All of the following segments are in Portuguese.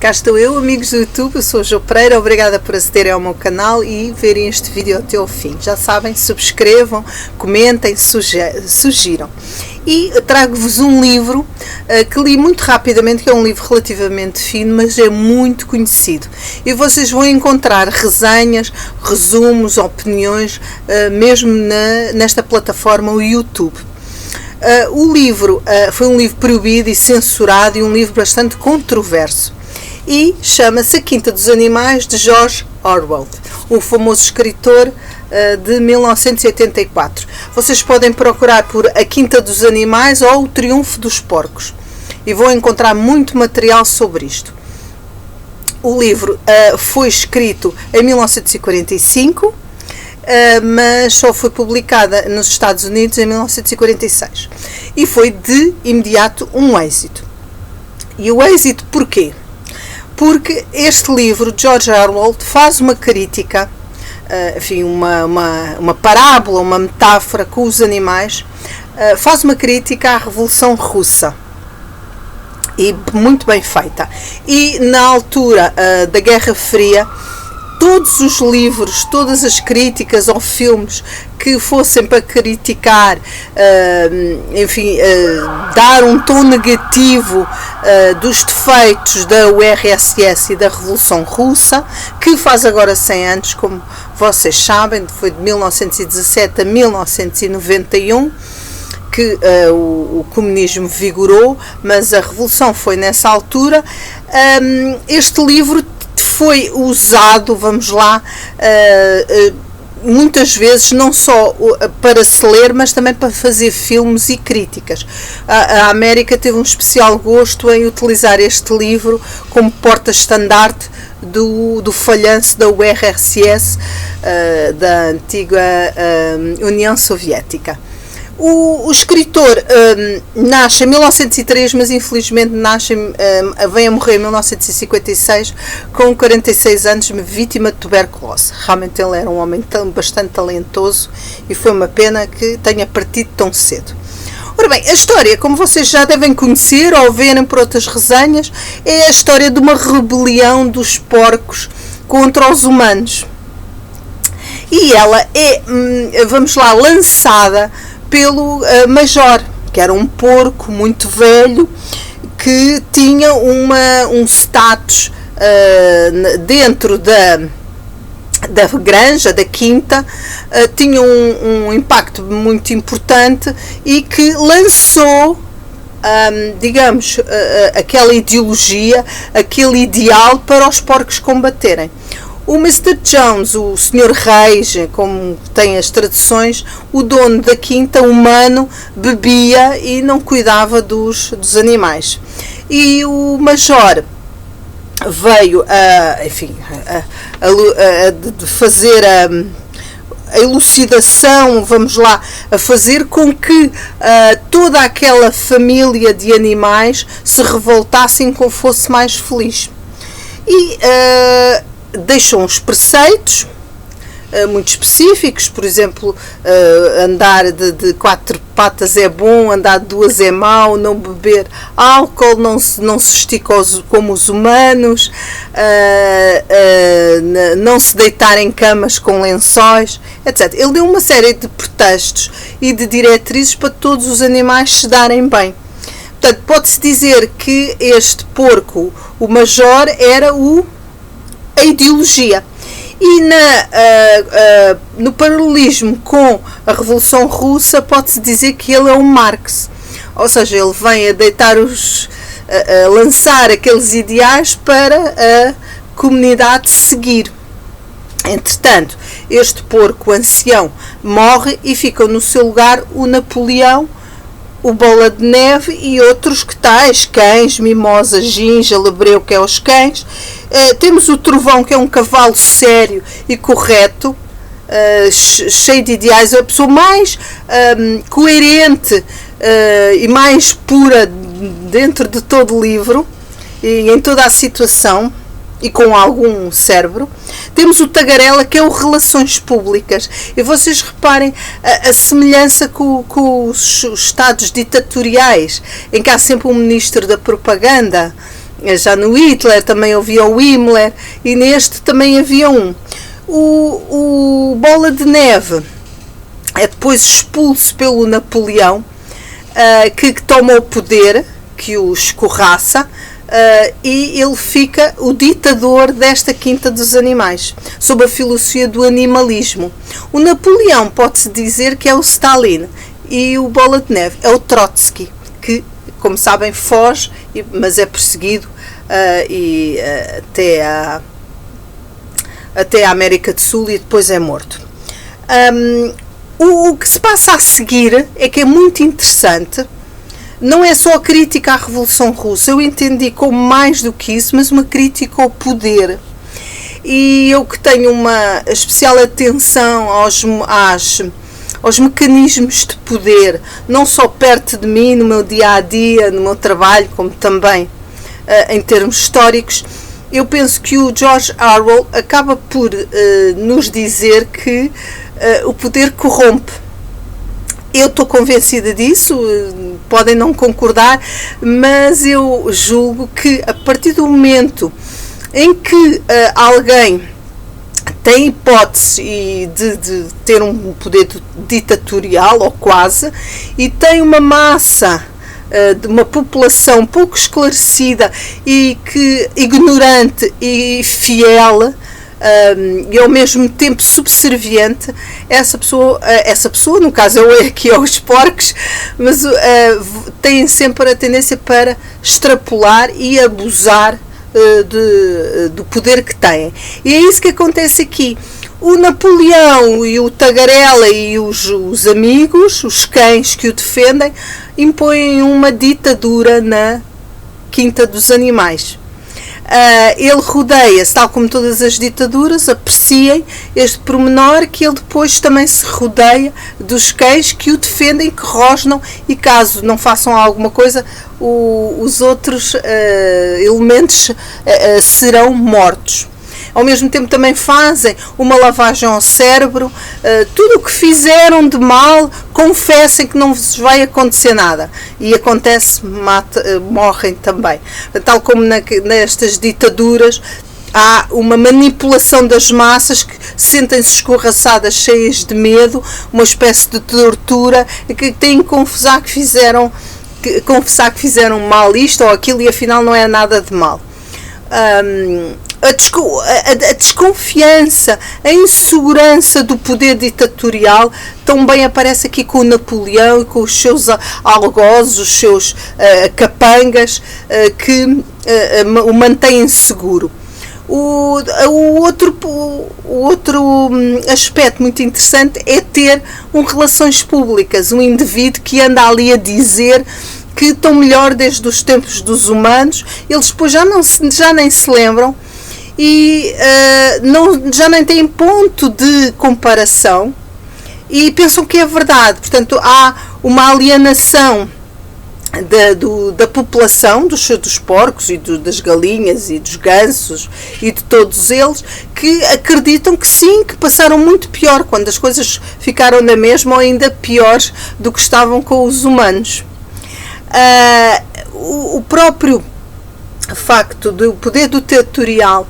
Cá estou eu, amigos do YouTube, eu sou a Jo Pereira, obrigada por acederem ao meu canal e verem este vídeo até ao fim. Já sabem, subscrevam, comentem, sugiram. E trago-vos um livro que li muito rapidamente, que é um livro relativamente fino, mas é muito conhecido. E vocês vão encontrar resenhas, resumos, opiniões, mesmo nesta plataforma, o YouTube. O livro foi um livro proibido e censurado e um livro bastante controverso. E chama-se A Quinta dos Animais, de George Orwell, o famoso escritor de 1984. Vocês podem procurar por A Quinta dos Animais ou O Triunfo dos Porcos e vão encontrar muito material sobre isto. O livro foi escrito em 1945, mas só foi publicada nos Estados Unidos em 1946 e foi de imediato um êxito. E o êxito porquê? Porque este livro, George Orwell, faz uma crítica, enfim, uma parábola, uma metáfora com os animais, faz uma crítica à Revolução Russa, e muito bem feita. E na altura da Guerra Fria, todos os livros, todas as críticas ou filmes que fossem para criticar, enfim, dar um tom negativo dos defeitos da URSS e da Revolução Russa, que faz agora 100 anos, como vocês sabem, foi de 1917 a 1991, que o comunismo vigorou, mas a Revolução foi nessa altura. Este livro foi usado, vamos lá, muitas vezes não só para se ler, mas também para fazer filmes e críticas. A América teve um especial gosto em utilizar este livro como porta-estandarte do falhanço da URSS, da antiga União Soviética. O escritor nasce em 1903, mas infelizmente vem a morrer em 1956 com 46 anos, vítima de tuberculose. Realmente ele era um homem bastante talentoso e foi uma pena que tenha partido tão cedo. Ora bem, a história, como vocês já devem conhecer ou verem por outras resenhas, é a história de uma rebelião dos porcos contra os humanos. E ela é, vamos lá, lançada pelo Major, que era um porco muito velho, que tinha um status dentro da granja, da quinta, tinha um impacto muito importante e que lançou, digamos, aquela ideologia, aquele ideal para os porcos combaterem. O Mr. Jones, o Sr. Reis, como tem as traduções, o dono da quinta, humano, bebia e não cuidava dos animais. E o Major veio a fazer a elucidação, vamos lá, a fazer com que toda aquela família de animais se revoltasse e fosse mais feliz. E deixam uns preceitos muito específicos, por exemplo, andar de 4 patas é bom, andar de 2 é mau, não beber álcool, não se estica como os humanos, não se deitar em camas com lençóis, etc. Ele deu uma série de pretextos e de diretrizes para todos os animais se darem bem. Portanto, pode-se dizer que este porco, o Major, era a ideologia. E no paralelismo com a Revolução Russa, pode-se dizer que ele é o Marx. Ou seja, ele vem a lançar aqueles ideais para a comunidade seguir. Entretanto, este porco ancião morre e ficam no seu lugar o Napoleão, o Bola de Neve e outros que tais, cães, Mimosa, Ginja, Lebreu, que é os cães. Temos o Trovão, que é um cavalo sério e correto, cheio de ideais, a pessoa mais coerente e mais pura dentro de todo o livro e em toda a situação, e com algum cérebro. Temos o Tagarela, que é o Relações Públicas, e vocês reparem a semelhança com os estados ditatoriais, em que há sempre um ministro da propaganda, já no Hitler também havia o Himmler, e neste também havia um. O Bola de Neve é depois expulso pelo Napoleão, que toma o poder, que o escorraça, e ele fica o ditador desta Quinta dos Animais, sob a filosofia do animalismo. O Napoleão pode-se dizer que é o Stalin, e o Bola de Neve é o Trotsky, que, como sabem, foge, mas é perseguido até a América do Sul e depois é morto. O que se passa a seguir é que é muito interessante. Não é só a crítica à Revolução Russa, eu entendi como mais do que isso, mas uma crítica ao poder. E eu que tenho uma especial atenção aos mecanismos de poder, não só perto de mim, no meu dia-a-dia, no meu trabalho, como também em termos históricos, eu penso que o George Orwell acaba por nos dizer que o poder corrompe. Eu estou convencida disso, podem não concordar, mas eu julgo que a partir do momento em que alguém tem hipótese de ter um poder ditatorial, ou quase, e tem uma massa de uma população pouco esclarecida e que ignorante e fiel, e ao mesmo tempo subserviente, essa pessoa, no caso eu aqui aos porcos, mas tem sempre a tendência para extrapolar e abusar do poder que têm. E é isso que acontece aqui. O Napoleão e o Tagarela e os amigos, os cães que o defendem, impõem uma ditadura na Quinta dos Animais. Ele rodeia-se, tal como todas as ditaduras, apreciem este pormenor, que ele depois também se rodeia dos cães que o defendem, que rosnam, e caso não façam alguma coisa, os outros elementos serão mortos. Ao mesmo tempo também fazem uma lavagem ao cérebro, tudo o que fizeram de mal, confessem que não vos vai acontecer nada. E acontece, morrem também. Tal como nestas ditaduras, há uma manipulação das massas que sentem-se escorraçadas, cheias de medo, uma espécie de tortura, que têm que confessar que fizeram mal isto ou aquilo, e afinal não é nada de mal. A desconfiança, a insegurança do poder ditatorial também aparece aqui com o Napoleão e com os seus algozes, os seus capangas, que o mantêm seguro. O outro aspecto muito interessante é ter relações públicas, um indivíduo que anda ali a dizer que estão melhor desde os tempos dos humanos. Eles depois já nem se lembram e já nem têm ponto de comparação e pensam que é verdade. Portanto, há uma alienação da população, dos porcos e das galinhas e dos gansos e de todos eles, que acreditam que sim, que passaram muito pior quando as coisas ficaram na mesma, ou ainda piores do que estavam com os humanos. O próprio facto do poder ditatorial,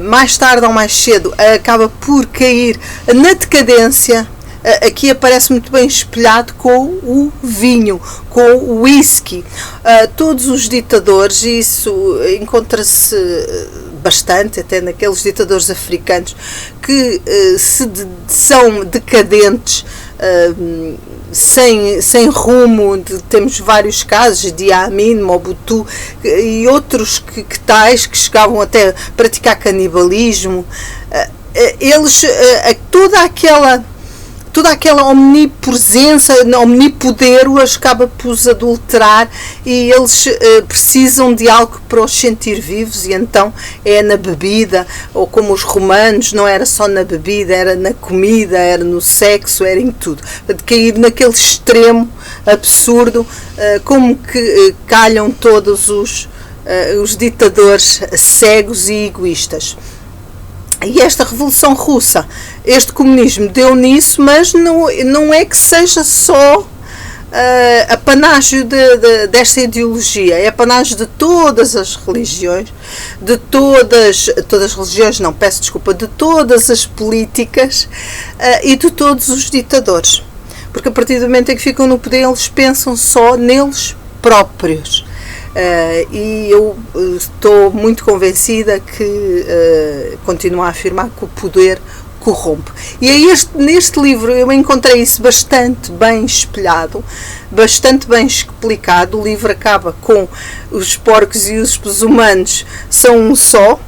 mais tarde ou mais cedo, acaba por cair na decadência. Aqui aparece muito bem espelhado com o vinho, com o whisky. Todos os ditadores, e isso encontra-se bastante até naqueles ditadores africanos que são decadentes, sem rumo. Temos vários casos de Amin, Mobutu e outros que chegavam até a praticar canibalismo. Eles, toda aquela omnipresença, omnipoder os acaba por os adulterar, e eles precisam de algo para os sentir vivos, e então é na bebida, ou como os romanos, não era só na bebida, era na comida, era no sexo, era em tudo. De cair naquele extremo absurdo, como que calham todos os ditadores cegos e egoístas. E esta Revolução Russa, este comunismo deu nisso, mas não é que seja só apanágio desta ideologia, é apanágio de todas as religiões, de todas as religiões, não, peço desculpa, de todas as políticas e de todos os ditadores. Porque a partir do momento em que ficam no poder, eles pensam só neles próprios. E eu estou muito convencida que continuo a afirmar que o poder corrompe. E é neste livro eu encontrei isso bastante bem espelhado, bastante bem explicado. O livro acaba com os porcos e os humanos são um só,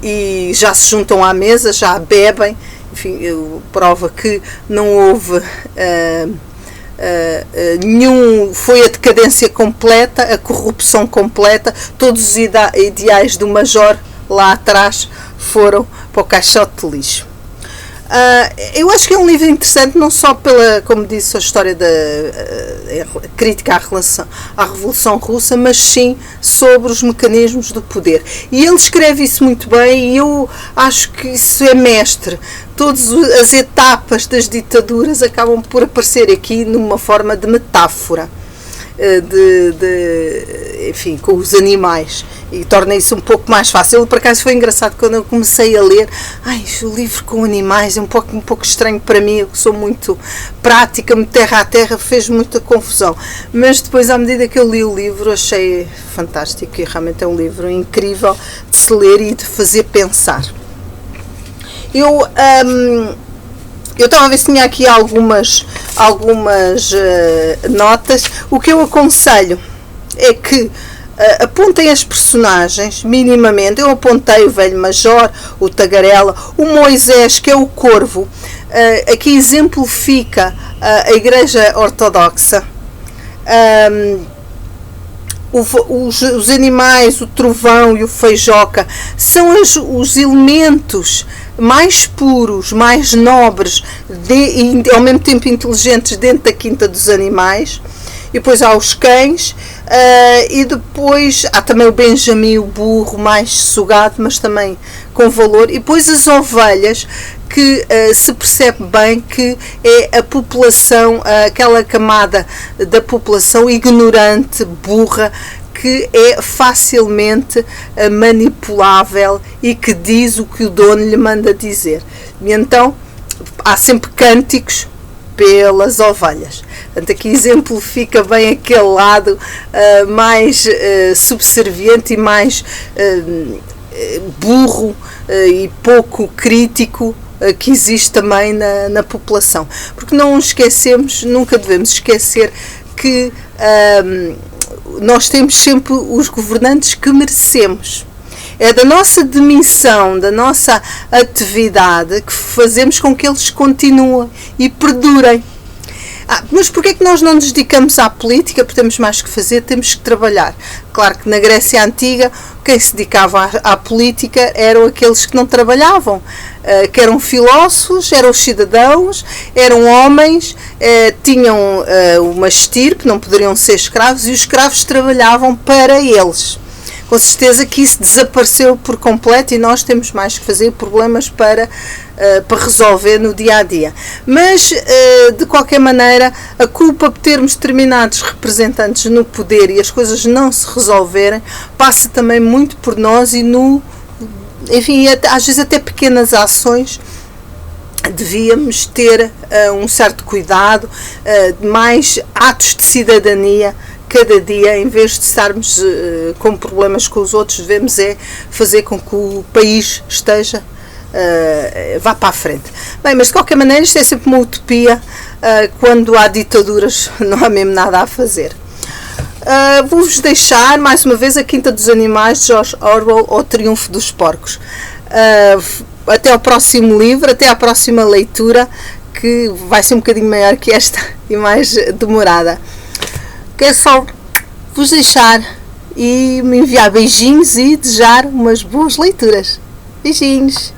e já se juntam à mesa, já bebem, enfim, prova que não houve foi a decadência completa, a corrupção completa, todos os ideais do Major lá atrás foram para o caixote de lixo. Eu acho que é um livro interessante, não só pela, como disse, a história da crítica à Revolução Russa, mas sim sobre os mecanismos do poder. E ele escreve isso muito bem, e eu acho que isso é mestre. Todas as etapas das ditaduras acabam por aparecer aqui numa forma de metáfora, enfim, com os animais, e torna isso um pouco mais fácil. Por acaso foi engraçado quando eu comecei a ler, o livro com animais é um pouco estranho para mim, eu sou muito prática, muito terra a terra, fez muita confusão, mas depois, à medida que eu li o livro, achei fantástico, e realmente é um livro incrível de se ler e de fazer pensar. Eu estava a ver se tinha aqui algumas notas. O que eu aconselho é que apontem as personagens minimamente. Eu apontei o velho Major, o Tagarela, o Moisés, que é o corvo, aqui exemplifica a Igreja Ortodoxa. Os animais, o trovão e o feijoca são os elementos mais puros, mais nobres e ao mesmo tempo inteligentes dentro da quinta dos animais. E depois há os cães, e depois há também o Benjamin, o burro, mais sugado, mas também com valor. E depois as ovelhas, que se percebe bem que é a população, aquela camada da população ignorante, burra, que é facilmente manipulável e que diz o que o dono lhe manda dizer. E então há sempre cânticos pelas ovelhas. Portanto, aqui exemplifica bem aquele lado mais subserviente e mais burro e pouco crítico que existe também na população. Porque não esquecemos, nunca devemos esquecer que nós temos sempre os governantes que merecemos. É da nossa demissão, da nossa atividade, que fazemos com que eles continuem e perdurem. Mas porquê é que nós não nos dedicamos à política? Porque temos mais que fazer, temos que trabalhar. Claro que na Grécia Antiga, quem se dedicava à política eram aqueles que não trabalhavam, que eram filósofos, eram os cidadãos, eram homens, tinham uma estirpe, não poderiam ser escravos, e os escravos trabalhavam para eles. Com certeza que isso desapareceu por completo e nós temos mais que fazer, problemas para resolver no dia a dia. Mas, de qualquer maneira, a culpa por termos determinados representantes no poder e as coisas não se resolverem passa também muito por nós e enfim, às vezes até pequenas ações. Devíamos ter um certo cuidado, mais atos de cidadania cada dia, em vez de estarmos com problemas com os outros, devemos fazer com que o país esteja, vá para a frente. Bem, mas de qualquer maneira isto é sempre uma utopia, quando há ditaduras não há mesmo nada a fazer. Vou-vos deixar mais uma vez A Quinta dos Animais, de George Orwell, ou Triunfo dos Porcos. Até ao próximo livro, até à próxima leitura, que vai ser um bocadinho maior que esta e mais demorada. Quero só vos deixar e me enviar beijinhos e desejar umas boas leituras. Beijinhos!